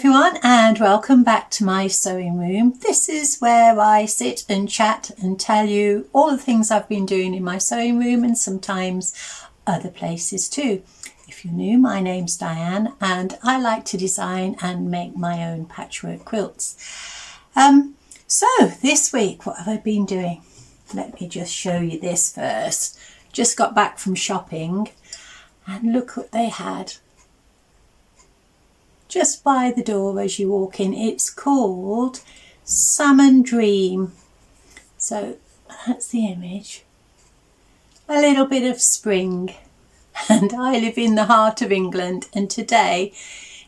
everyone, and welcome back to my sewing room. This is where I sit and chat and tell you all the things I've been doing in my sewing room and sometimes other places too. If you're new, my name's Diane and I like to design and make my own patchwork quilts. So this week, what have I been doing? Let me just show you this first. Just got back from shopping and look what they had. Just by the door as you walk in. It's called Salmon Dream. So that's the image. A little bit of spring. And I live in the heart of England, and today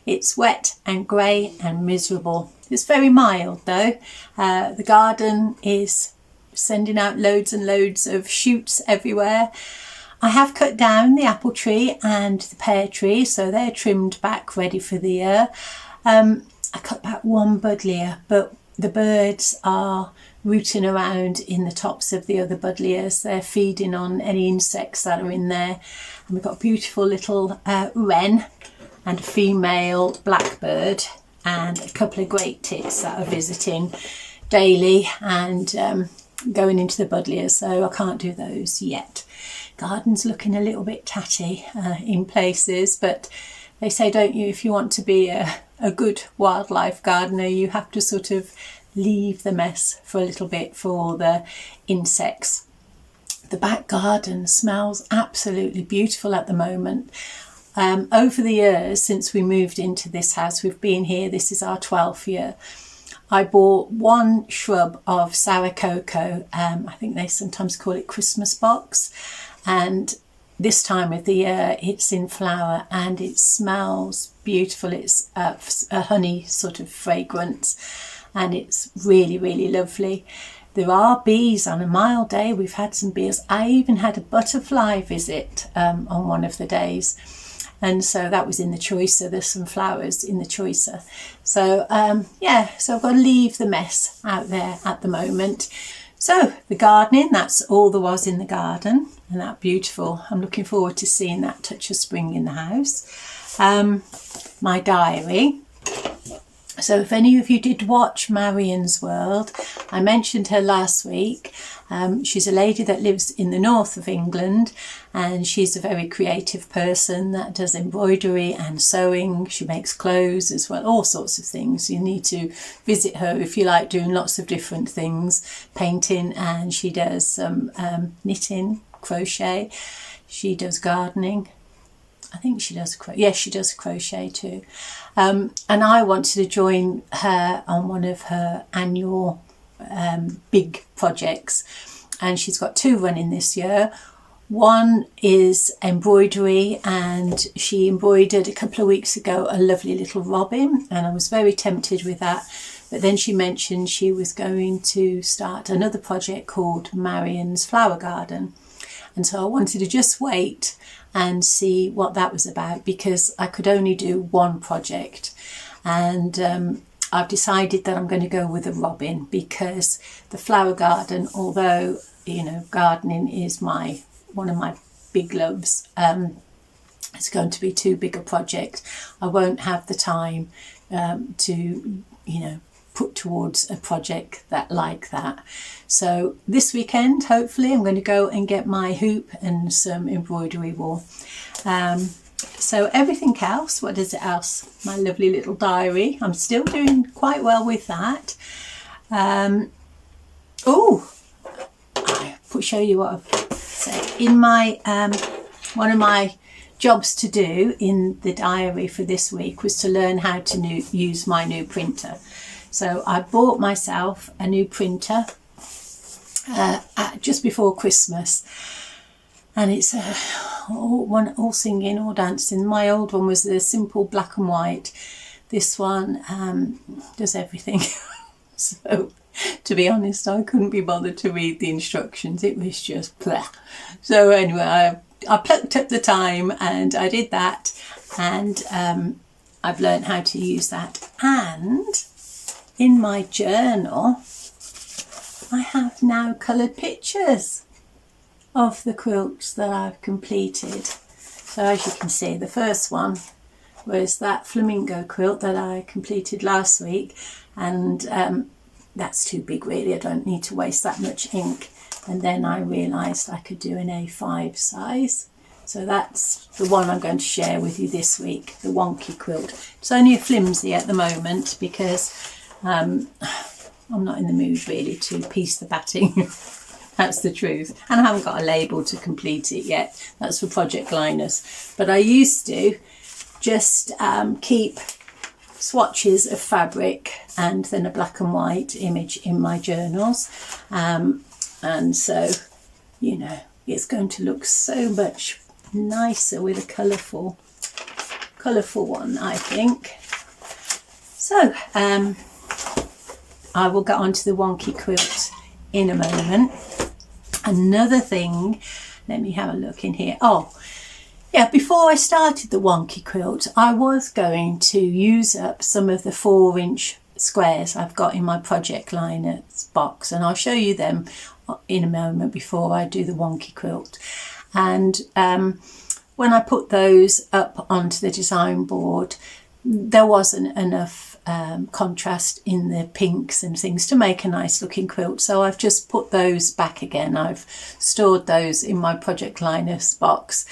it's wet and grey and miserable. It's very mild though. The garden is sending out loads and loads of shoots everywhere. I have cut down the apple tree and the pear tree, so they're trimmed back ready for the year. I cut back one buddleia, but the birds are rooting around in the tops of the other buddleias. They're feeding on any insects that are in there. And we've got a beautiful little wren and a female blackbird and a couple of great tits that are visiting daily and going into the buddleias, so I can't do those yet. Garden's looking a little bit tatty in places, but they say, don't you, if you want to be a good wildlife gardener, you have to sort of leave the mess for a little bit for all the insects. The back garden smells absolutely beautiful at the moment. Over the years since we moved into this house, we've been here, this is our 12th year. I bought one shrub of sour cocoa, I think they sometimes call it Christmas box, and this time of the year it's in flower and it smells beautiful. It's a honey sort of fragrance and it's really, really lovely. There are bees on a mild day. We've had some bees. I even had a butterfly visit on one of the days. And so that was in the choicer. There's some flowers in the choicer. So yeah, so I've got to leave the mess out there at the moment. So the gardening, that's all there was in the garden, and that beautiful. I'm looking forward to seeing that touch of spring in the house. My diary. So if any of you did watch Marion's World, I mentioned her last week. She's a lady that lives in the north of England and she's a very creative person that does embroidery and sewing. She makes clothes as well, all sorts of things. You need to visit her if you like doing lots of different things, painting, and she does some knitting, crochet. She does gardening. I think she does, yes, she does crochet too. And I wanted to join her on one of her annual big projects. And she's got two running this year. One is embroidery, and she embroidered a couple of weeks ago a lovely little robin, and I was very tempted with that. But then she mentioned she was going to start another project called Marion's Flower Garden. And so I wanted to just wait and see what that was about, because I could only do one project. And I've decided that I'm going to go with a robin, because the flower garden, although, you know, gardening is one of my big loves, it's going to be too big a project. I won't have the time to, you know, put towards a project like that. So this weekend, hopefully, I'm going to go and get my hoop and some embroidery wool. So everything else, what is it else? My lovely little diary. I'm still doing quite well with that. Oh, I'll show you what I've said. In my, one of my jobs to do in the diary for this week was to learn how to use my new printer. So I bought myself a new printer just before Christmas, and it's all singing, all dancing. My old one was the simple black and white. This one does everything. So to be honest, I couldn't be bothered to read the instructions. It was just blah. So anyway, I plucked up the time and I did that, and I've learned how to use that. And in my journal, I have now coloured pictures of the quilts that I've completed. So as you can see, the first one was that flamingo quilt that I completed last week, and that's too big really, I don't need to waste that much ink. And then I realised I could do an A5 size. So that's the one I'm going to share with you this week, the Wonky quilt. It's only a flimsy at the moment because I'm not in the mood really to piece the batting. That's the truth. And I haven't got a label to complete it yet. That's for Project Linus. But I used to just keep swatches of fabric and then a black and white image in my journals. And so, you know, it's going to look so much nicer with a colourful one, I think. So, I will get onto the Wonky quilt in a moment. Another thing, let me have a look in here. Oh, yeah, before I started the Wonky quilt, I was going to use up some of the 4-inch squares I've got in my Project Linus box, and I'll show you them in a moment before I do the Wonky quilt. And when I put those up onto the design board, there wasn't enough contrast in the pinks and things to make a nice looking quilt, so I've just put those back again. I've stored those in my Project Linus box,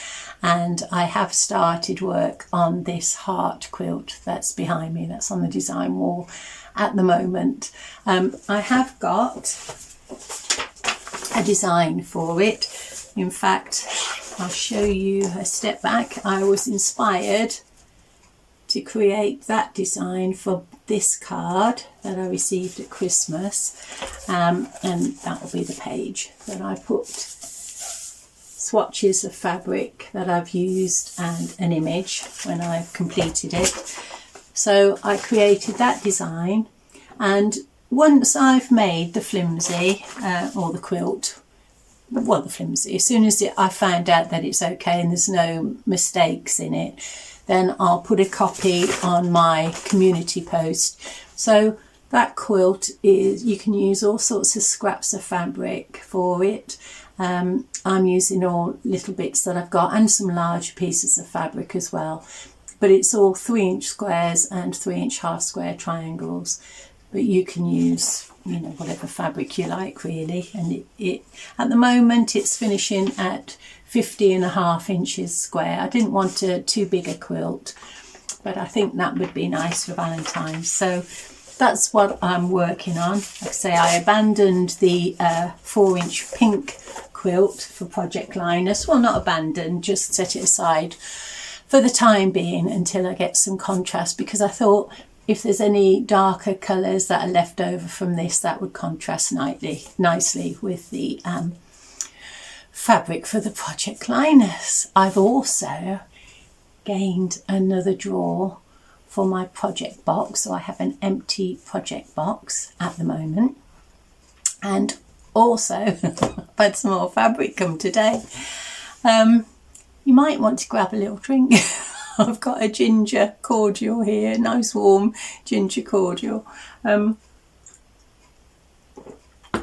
and I have started work on this heart quilt that's behind me, that's on the design wall at the moment. I have got a design for it. In fact, I'll show you a step back. I was inspired to create that design for this card that I received at Christmas, and that will be the page that I put swatches of fabric that I've used and an image when I've completed it. So I created that design, and once I've made the flimsy or the quilt, well, the flimsy, as soon as I found out that it's okay and there's no mistakes in it, then I'll put a copy on my community post. So that quilt is, you can use all sorts of scraps of fabric for it. I'm using all little bits that I've got and some large pieces of fabric as well. But it's all 3-inch squares and 3-inch half square triangles. But you can use, you know, whatever fabric you like really. And it at the moment it's finishing at 50.5 inches square. I didn't want too big a quilt, but I think that would be nice for Valentine. So that's what I'm working on. Like I say, I abandoned the 4-inch pink quilt for Project Linus. Well, not abandoned, just set it aside for the time being until I get some contrast, because I thought if there's any darker colours that are left over from this, that would contrast nicely with the fabric for the Project Linus. I've also gained another drawer for my project box, so I have an empty project box at the moment. And also I've had some more fabric come today. You might want to grab a little drink. I've got a ginger cordial here, nice warm ginger cordial.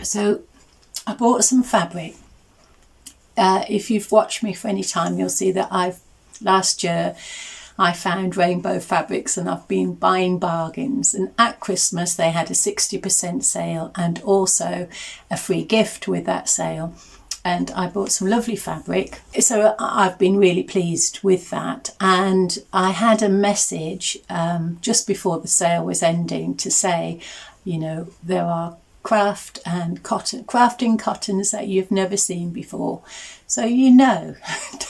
So I bought some fabric. If you've watched me for any time, you'll see that last year I found rainbow fabrics and I've been buying bargains, and at Christmas they had a 60% sale and also a free gift with that sale, and I bought some lovely fabric, so I've been really pleased with that. And I had a message just before the sale was ending to say, you know, there are crafting cottons that you've never seen before. So you know,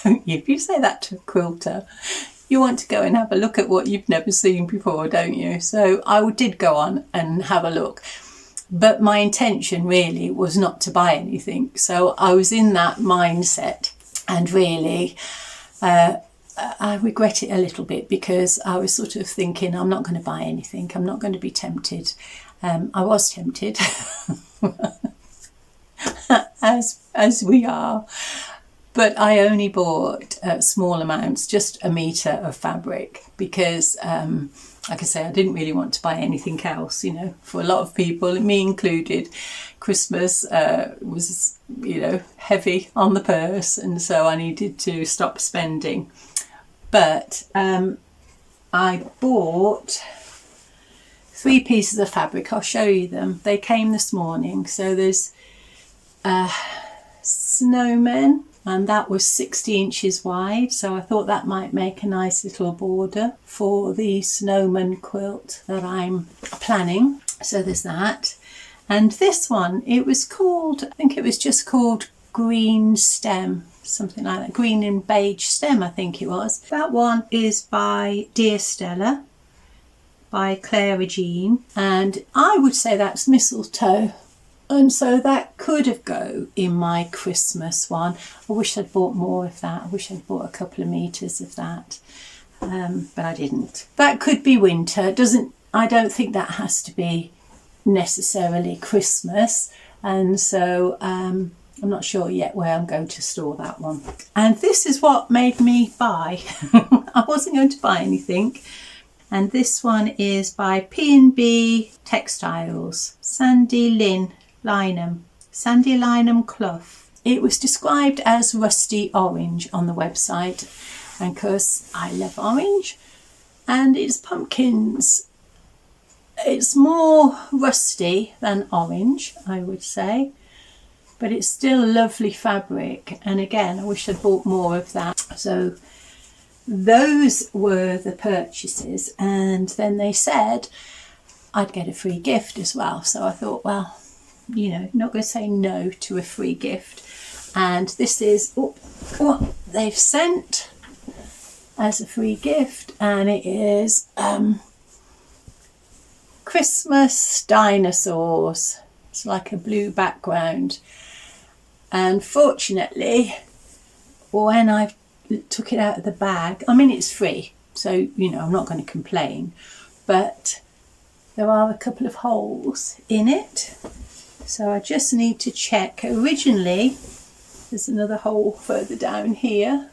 don't you? If you say that to a quilter, you want to go and have a look at what you've never seen before, don't you? So I did go on and have a look, but my intention really was not to buy anything. So I was in that mindset, and really I regret it a little bit, because I was sort of thinking, I'm not going to buy anything, I'm not going to be tempted. I was tempted, as we are, but I only bought small amounts, just a metre of fabric, because like I say, I didn't really want to buy anything else. You know, for a lot of people, me included, Christmas was, you know, heavy on the purse, and so I needed to stop spending. But I bought 3 pieces of fabric. I'll show you them. They came this morning. So there's snowmen, and that was 60 inches wide, so I thought that might make a nice little border for the snowman quilt that I'm planning. So there's that. And this one, it was called, I think it was just called Green Stem, something like that. Green and Beige Stem, I think it was. That one is by Dear Stella, by Clara Jean, and I would say that's mistletoe. And so that could have go in my Christmas one. I wish I'd bought more of that. I wish I'd bought a couple of meters of that, but I didn't. That could be winter. I don't think that has to be necessarily Christmas. And so I'm not sure yet where I'm going to store that one. And this is what made me buy. I wasn't going to buy anything. And this one is by P&B Textiles, Sandy Linen cloth. It was described as rusty orange on the website, and because I love orange, and it's pumpkins, it's more rusty than orange, I would say, but it's still lovely fabric. And again, I wish I'd bought more of that. So those were the purchases, and then they said I'd get a free gift as well. So I thought, well, you know, not going to say no to a free gift. And this is what they've sent as a free gift, and it is Christmas dinosaurs. It's like a blue background, and fortunately when I took it out of the bag, I mean, it's free, so you know I'm not going to complain, but there are a couple of holes in it. So I just need to check. Originally, there's another hole further down here.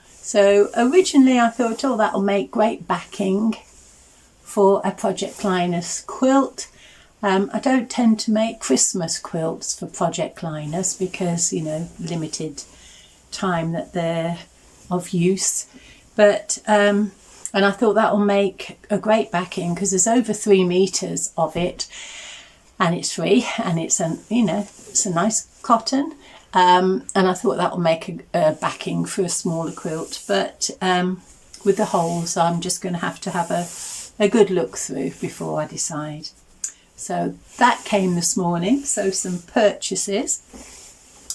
So originally I thought, oh, that'll make great backing for a Project Linus quilt. I don't tend to make Christmas quilts for Project Linus because, you know, limited time that they're of use. But and I thought that'll make a great backing because there's over 3 meters of it. And it's free, and it's it's a nice cotton, and I thought that will make a backing for a smaller quilt. But with the holes, I'm just going to have a good look through before I decide. So that came this morning. So some purchases.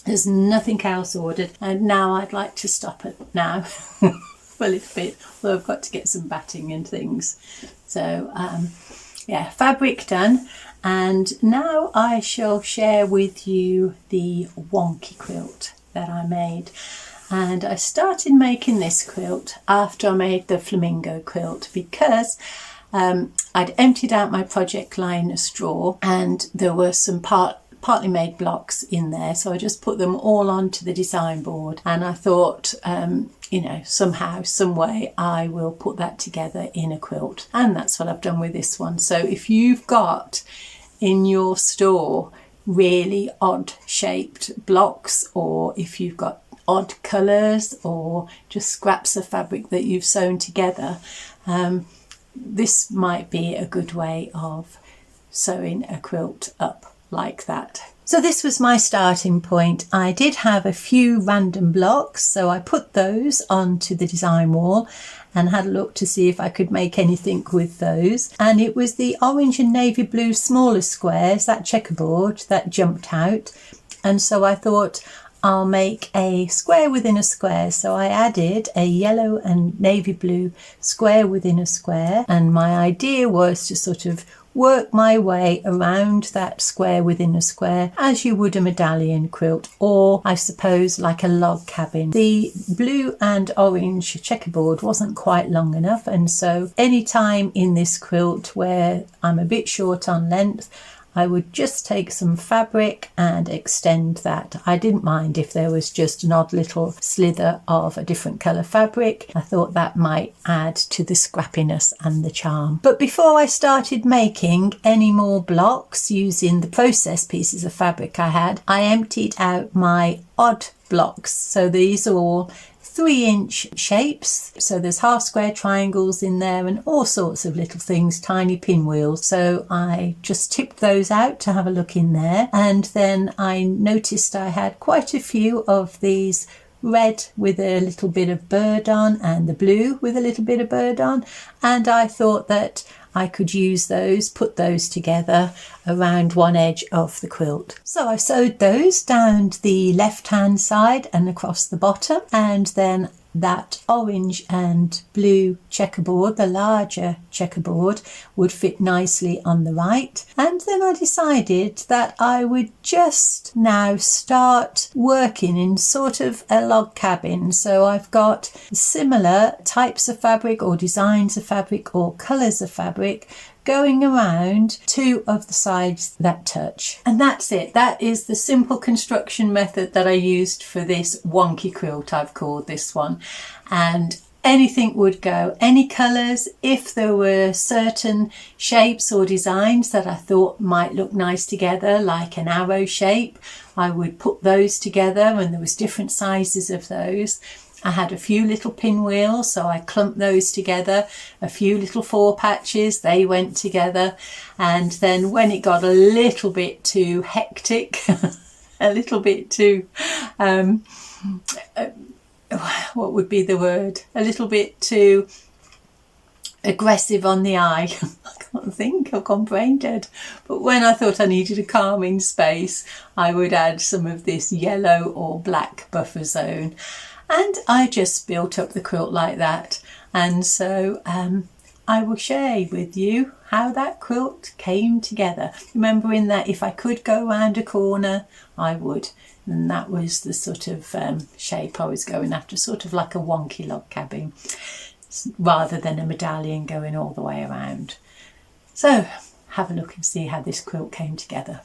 There's nothing else ordered, and now I'd like to stop it now for a little bit. Well, I've got to get some batting and things. So yeah, fabric done. And now I shall share with you the Wonky quilt that I made. And I started making this quilt after I made the flamingo quilt because I'd emptied out my Project Linus drawer, and there were some partly made blocks in there, so I just put them all onto the design board, and I thought you know, somehow, some way I will put that together in a quilt. And that's what I've done with this one. So if you've got in your store really odd shaped blocks, or if you've got odd colours or just scraps of fabric that you've sewn together, this might be a good way of sewing a quilt up like that. So this was my starting point. I did have a few random blocks, so I put those onto the design wall and had a look to see if I could make anything with those. And it was the orange and navy blue smaller squares, that checkerboard, that jumped out. And so I thought I'll make a square within a square. So I added a yellow and navy blue square within a square. And my idea was to sort of work my way around that square within a square as you would a medallion quilt, or I suppose like a log cabin. The blue and orange checkerboard wasn't quite long enough, and so any time in this quilt where I'm a bit short on length, I would just take some fabric and extend that. I didn't mind if there was just an odd little slither of a different colour fabric. I thought that might add to the scrappiness and the charm. But before I started making any more blocks using the process pieces of fabric I had, I emptied out my odd blocks. So these are all 3-inch shapes. So there's half square triangles in there and all sorts of little things, tiny pinwheels. So I just tipped those out to have a look in there. And then I noticed I had quite a few of these red with a little bit of bird on and the blue with a little bit of bird on, and I thought that I could use those, put those together around one edge of the quilt. So I sewed those down the left hand side and across the bottom, and then that orange and blue checkerboard, the larger checkerboard, would fit nicely on the right. And then I decided that I would just now start working in sort of a log cabin. So I've got similar types of fabric or designs of fabric or colours of fabric going around 2 of the sides that touch. And that's it. That is the simple construction method that I used for this wonky quilt, I've called this one. And anything would go, any colours. If there were certain shapes or designs that I thought might look nice together, like an arrow shape, I would put those together, and there was different sizes of those. I had a few little pinwheels, so I clumped those together. A few little 4 patches, they went together. And then when it got a little bit too hectic, a little bit too, what would be the word? A little bit too aggressive on the eye. I can't think, I've gone brain dead. But when I thought I needed a calming space, I would add some of this yellow or black buffer zone. And I just built up the quilt like that. And so I will share with you how that quilt came together. Remembering that if I could go around a corner, I would. And that was the sort of shape I was going after, sort of like a wonky log cabin, rather than a medallion going all the way around. So have a look and see how this quilt came together.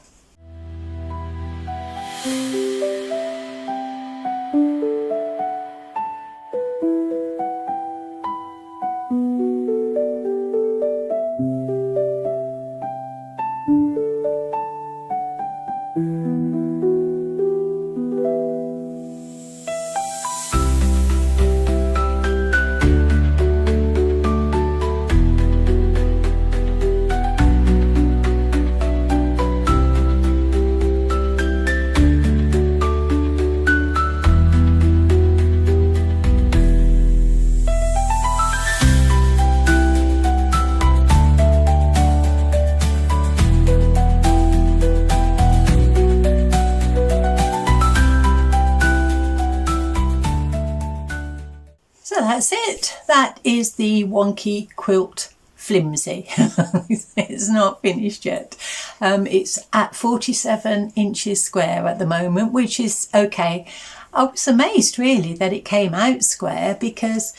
So that's it. That is the wonky quilt flimsy. It's not finished yet. It's at 47 inches square at the moment, which is okay. I was amazed really that it came out square because,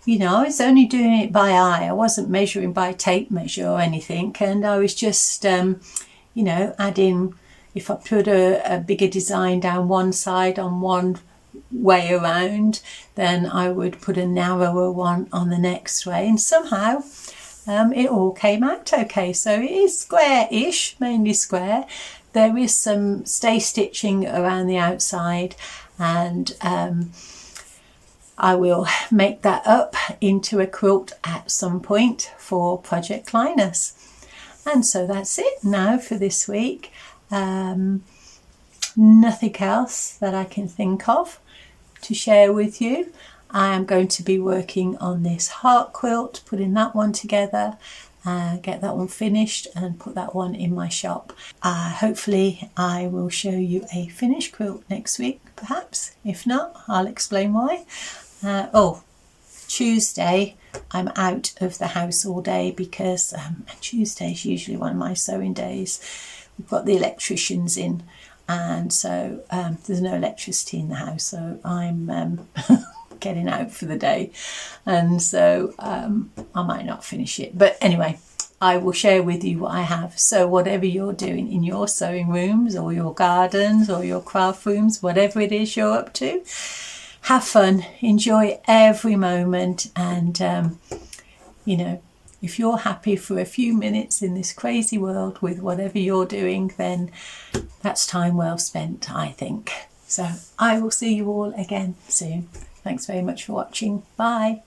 you know, I was only doing it by eye. I wasn't measuring by tape measure or anything, and I was just, you know, adding, if I put a bigger design down one side on one way around, then I would put a narrower one on the next way, and somehow it all came out okay. So it is square-ish, mainly square. There is some stay stitching around the outside, and I will make that up into a quilt at some point for Project Linus. And so that's it now for this week. Nothing else that I can think of to share with you. I am going to be working on this heart quilt, putting that one together, get that one finished and put that one in my shop. Hopefully I will show you a finished quilt next week, perhaps. If not, I'll explain why. Tuesday I'm out of the house all day because Tuesday is usually one of my sewing days. We've got the electricians in, and so there's no electricity in the house, so I'm getting out for the day, and so I might not finish it. But anyway, I will share with you what I have. So whatever you're doing in your sewing rooms or your gardens or your craft rooms, whatever it is you're up to, have fun, enjoy every moment, and you know, if you're happy for a few minutes in this crazy world with whatever you're doing, then that's time well spent, I think. So I will see you all again soon. Thanks very much for watching. Bye.